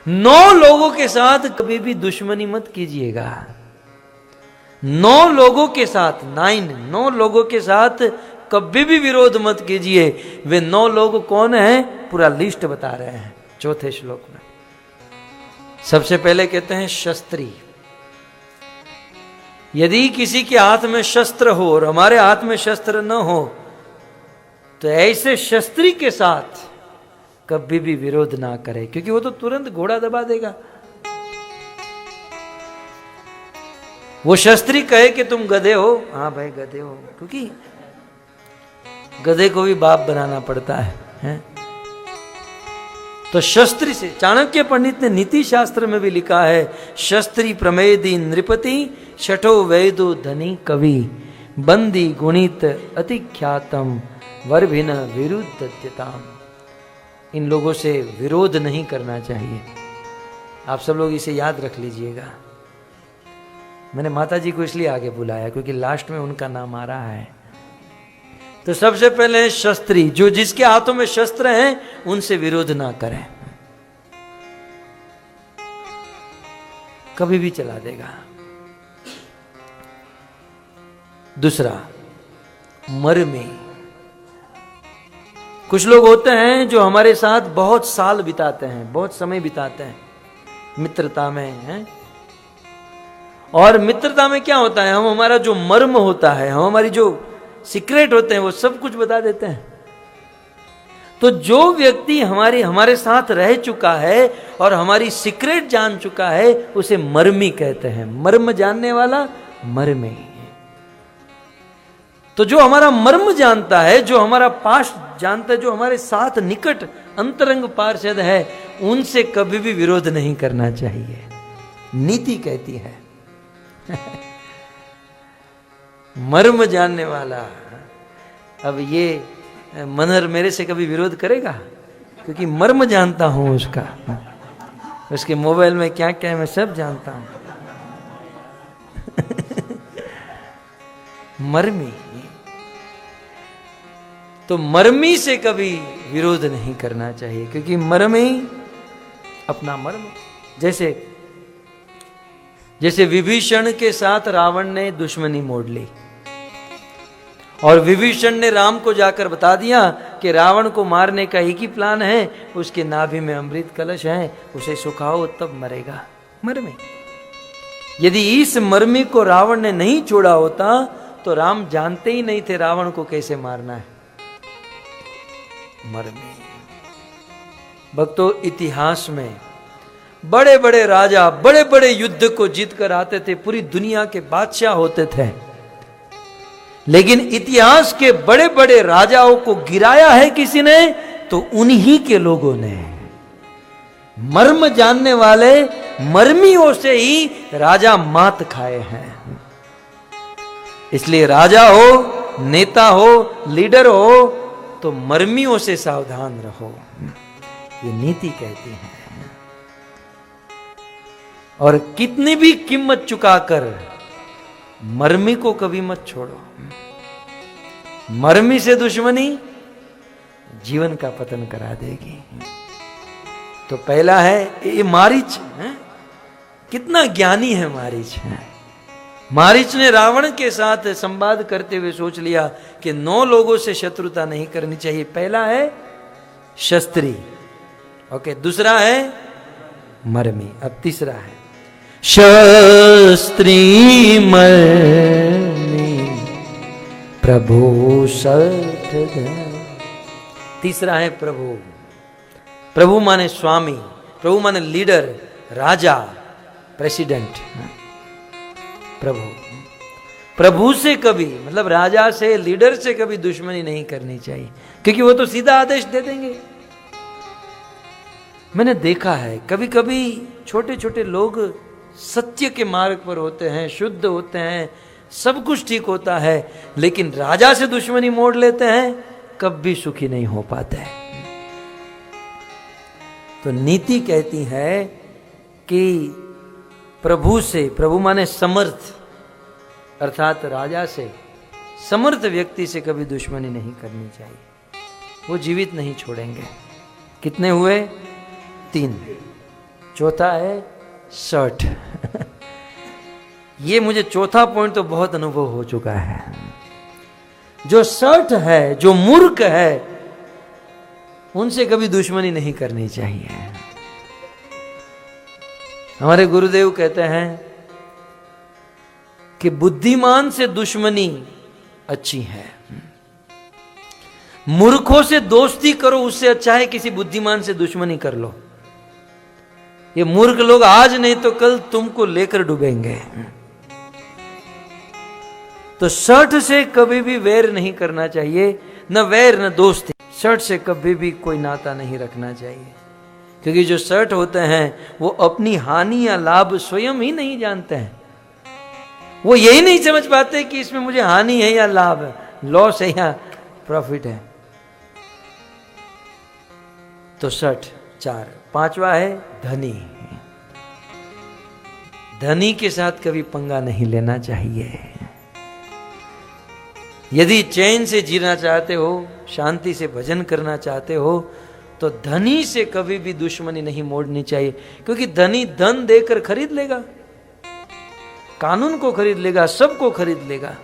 9 लोगों के साथ कभी भी दुश्मनी मत कीजिएगा। 9 लोगों के साथ 9 लोगों के साथ कभी भी विरोध मत कीजिए। वे 9 लोग कौन हैं? पूरा लिस्ट बता रहे हैं 4थे श्लोक में। सबसे पहले कहते हैं शस्त्री। यदि किसी के हाथ में शस्त्र हो और हमारे हाथ में शस्त्र न हो तो ऐसे शस्त्री के साथ कभी भी विरोध ना करें, क्योंकि वो तो तुरंत घोड़ा दबा देगा। वो शस्त्री कहे कि तुम गधे हो, हाँ भाई गधे हो, क्योंकि गधे को भी बाप बनाना पड़ता है? तो शस्त्री से, चाणक्य पंडित ने नीति शास्त्र में भी लिखा है, शस्त्री प्रमेदी नृपति शठो वैदो धनी कवि बंदी गुणित अति ख्यातम वर्भिन विरुद्धत्यताम। इन लोगों से विरोध नहीं करना चाहिए। आप सब लोग इसे याद रख लीजिएगा। मैंने माता जी को इसलिए आगे बुलाया क्योंकि लास्ट में उनका नाम आ रहा है। तो सबसे पहले शस्त्री, जो जिसके हाथों में शस्त्र हैं उनसे विरोध ना करें, कभी भी चला देगा। दूसरा, मर्मी। कुछ लोग होते हैं जो हमारे साथ बहुत साल बिताते हैं, बहुत समय बिताते हैं मित्रता में हैं। और मित्रता में क्या होता है, हम हमारा जो मर्म होता है, हम हमारी जो सीक्रेट होते हैं वो सब कुछ बता देते हैं। तो जो व्यक्ति हमारे साथ रह चुका है और हमारी सीक्रेट जान चुका है उसे मर्मी कहते हैं। मर्म जानने वाला मर्मी। तो जो हमारा मर्म जानता है, जो हमारा पास्ट जानता है, जो हमारे साथ निकट अंतरंग पार्षद है, उनसे कभी भी विरोध नहीं करना चाहिए, नीति कहती है। मर्म जानने वाला। अब ये मनहर मेरे से कभी विरोध करेगा क्योंकि मर्म जानता हूं उसका, उसके मोबाइल में क्या क्या है मैं सब जानता हूं। मर्मी। तो मर्मी से कभी विरोध नहीं करना चाहिए क्योंकि मर्मी अपना मर्म। जैसे विभीषण के साथ रावण ने दुश्मनी मोड़ ली और विभीषण ने राम को जाकर बता दिया कि रावण को मारने का एक ही प्लान है, उसके नाभि में अमृत कलश है, उसे सुखाओ तब मरेगा। मर्मी। यदि इस मर्मी को रावण ने नहीं छोड़ा होता तो राम जानते ही नहीं थे रावण को कैसे मारना है। मर्मी। भक्तों, इतिहास में बड़े बड़े राजा बड़े बड़े युद्ध को जीत कर आते थे, पूरी दुनिया के बादशाह होते थे, लेकिन इतिहास के बड़े बड़े राजाओं को गिराया है किसी ने तो उन्हीं के लोगों ने। मर्म जानने वाले मर्मियों से ही राजा मात खाए हैं। इसलिए राजा हो, नेता हो, लीडर हो तो मर्मियों से सावधान रहो, ये नीति कहती है। और कितनी भी कीमत चुकाकर मर्मी को कभी मत छोड़ो। मर्मी से दुश्मनी जीवन का पतन करा देगी। तो पहला है ये मारीच है? कितना ज्ञानी है मारीच है। मारीच ने रावण के साथ संवाद करते हुए सोच लिया कि 9 लोगों से शत्रुता नहीं करनी चाहिए। पहला है शस्त्री, ओके, दूसरा है मर्मी, अब तीसरा है शस्त्री मर्मी प्रभु सठ। तीसरा है प्रभु। प्रभु माने स्वामी, प्रभु माने लीडर, राजा, प्रेसिडेंट। प्रभु, प्रभु से कभी मतलब राजा से, लीडर से कभी दुश्मनी नहीं करनी चाहिए क्योंकि वो तो सीधा आदेश दे देंगे। मैंने देखा है कभी कभी छोटे छोटे लोग सत्य के मार्ग पर होते हैं, शुद्ध होते हैं, सब कुछ ठीक होता है, लेकिन राजा से दुश्मनी मोड़ लेते हैं, कभी सुखी नहीं हो पाते हैं। तो नीति कहती है कि प्रभु से, प्रभु माने समर्थ, अर्थात राजा से, समर्थ व्यक्ति से कभी दुश्मनी नहीं करनी चाहिए। वो जीवित नहीं छोड़ेंगे। कितने हुए? 3। चौथा है शर्ट। ये मुझे चौथा पॉइंट तो बहुत अनुभव हो चुका है। जो शर्ट है, जो मूर्ख है, उनसे कभी दुश्मनी नहीं करनी चाहिए। हमारे गुरुदेव कहते हैं कि बुद्धिमान से दुश्मनी अच्छी है, मूर्खों से दोस्ती करो उससे अच्छा है किसी बुद्धिमान से दुश्मनी कर लो। ये मूर्ख लोग आज नहीं तो कल तुमको लेकर डूबेंगे। तो शर्ट से कभी भी वैर नहीं करना चाहिए, न वैर न दोस्ती। शर्ट से कभी भी कोई नाता नहीं रखना चाहिए, क्योंकि जो शर्ट होते हैं वो अपनी हानि या लाभ स्वयं ही नहीं जानते हैं। वो यही नहीं समझ पाते कि इसमें मुझे हानि है या लाभ है, लॉस है या प्रॉफिट है। तो शर्ट 4। 5वां है धनी। धनी के साथ कभी पंगा नहीं लेना चाहिए। यदि चैन से जीना चाहते हो, शांति से भजन करना चाहते हो, तो धनी से कभी भी दुश्मनी नहीं मोड़नी चाहिए, क्योंकि धनी धन देकर खरीद लेगा, कानून को खरीद लेगा, सबको खरीद लेगा।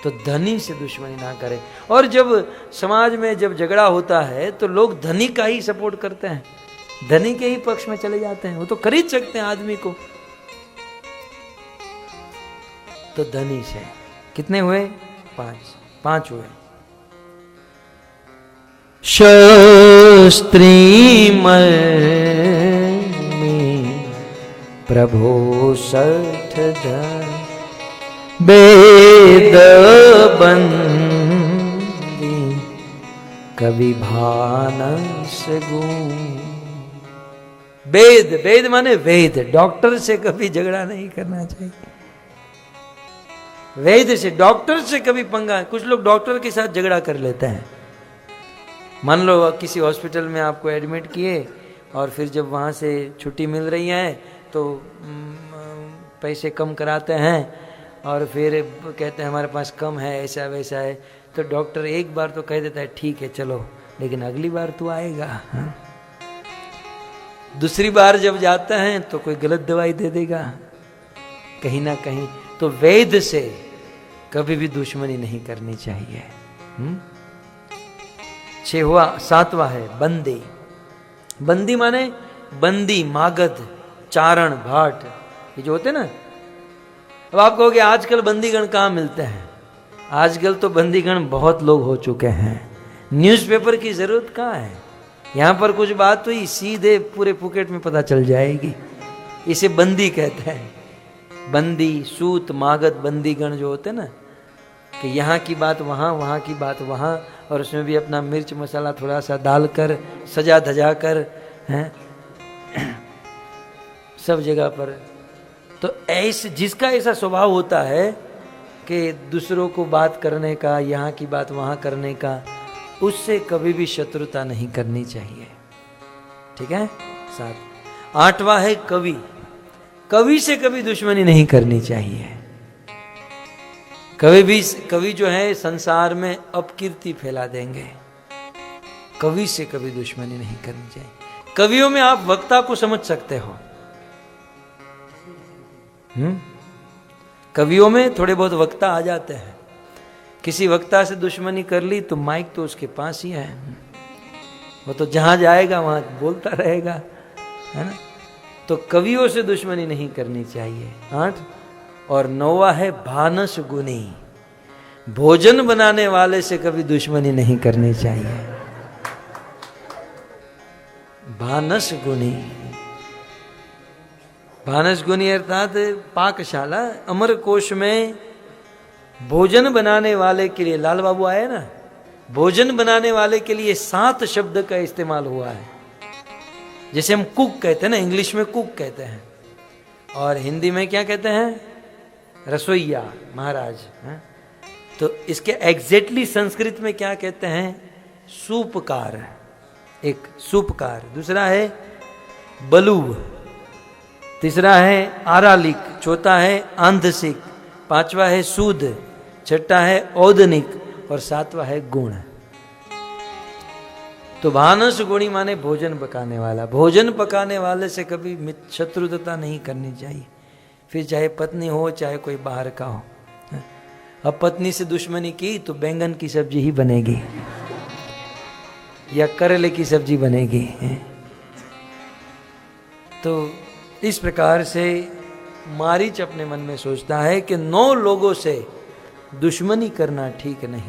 तो धनी से दुश्मनी ना करें। और जब समाज में जब झगड़ा होता है तो लोग धनी का ही सपोर्ट करते हैं, धनी के ही पक्ष में चले जाते हैं। वो तो खरीद सकते हैं आदमी को। तो धनी से कितने हुए? 5 हुए। शस्त्री में प्रभो 60 धन, वेद बंदी कवि भानस गुण। वेद, वेद माने वेद। डॉक्टर से कभी झगड़ा नहीं करना चाहिए। वेद से, डॉक्टर से कभी पंगा। कुछ लोग डॉक्टर के साथ झगड़ा कर लेते हैं। मान लो किसी हॉस्पिटल में आपको एडमिट किए और फिर जब वहाँ से छुट्टी मिल रही है तो पैसे कम कराते हैं और फिर कहते हैं हमारे पास कम है, ऐसा वैसा है। तो डॉक्टर एक बार तो कह देता है ठीक है चलो, लेकिन अगली बार तू आएगा। हाँ? दूसरी बार जब जाता है तो कोई गलत दवाई दे देगा कहीं ना कहीं। तो वेद से कभी भी दुश्मनी नहीं करनी चाहिए। 7वां है बंदी। बंदी माने बंदी, मागध, चारण, भाट, ये जो होते ना। अब आप कहोगे आजकल बंदीगण कहाँ मिलते हैं? आजकल तो बंदीगण बहुत लोग हो चुके हैं। न्यूज़पेपर की जरूरत कहाँ है? यहाँ पर कुछ बात हुई सीधे पूरे पुकेट में पता चल जाएगी। इसे बंदी कहते हैं। बंदी, सूत, मागध, बंदीगण जो होते ना, कि यहाँ की बात वहाँ, वहाँ की बात वहाँ, और उसमें भी अपना मिर्च मसाला थोड़ा सा डालकर सजा धजा कर हैं सब जगह पर। तो ऐसे जिसका ऐसा स्वभाव होता है कि दूसरों को बात करने का, यहाँ की बात वहाँ करने का, उससे कभी भी शत्रुता नहीं करनी चाहिए। ठीक है? 7। 8वां है कवि। कवि से कभी दुश्मनी नहीं करनी चाहिए। कवि जो है संसार में अपकीर्ति फैला देंगे। कवि से कभी दुश्मनी नहीं करनी चाहिए। कवियों में आप वक्ता को समझ सकते हो। कवियों में थोड़े बहुत वक्ता आ जाते हैं। किसी वक्ता से दुश्मनी कर ली तो माइक तो उसके पास ही है, वो तो जहां जाएगा वहां बोलता रहेगा, है ना। तो कवियों से दुश्मनी नहीं करनी चाहिए। 8 और 9वां है भानस गुनी। भोजन बनाने वाले से कभी दुश्मनी नहीं करनी चाहिए। भानस गुनी, भानस गुनी अर्थात पाकशाला। अमर कोश में भोजन बनाने वाले के लिए, लाल बाबू आए ना, भोजन बनाने वाले के लिए 7 शब्द का इस्तेमाल हुआ है। जैसे हम कुक कहते हैं ना, इंग्लिश में कुक कहते हैं, और हिंदी में क्या कहते हैं? रसोइया, महाराज। तो इसके एग्जैक्टली संस्कृत में क्या कहते हैं? सूपकार। एक सूपकार। दूसरा है बलूब। तीसरा है आरालिक। चौथा है आंधसिक। 5वां है सूद। 6वां है औदनिक और 7वां है गुण। तो तो भानस गुणी माने भोजन पकाने वाला। भोजन पकाने वाले से कभी शत्रुता नहीं करनी चाहिए, फिर चाहे पत्नी हो चाहे कोई बाहर का हो। अब पत्नी से दुश्मनी की तो बैंगन की सब्जी ही बनेगी या करेले की सब्जी बनेगी। तो इस प्रकार से मारीच अपने मन में सोचता है कि 9 लोगों से दुश्मनी करना ठीक नहीं।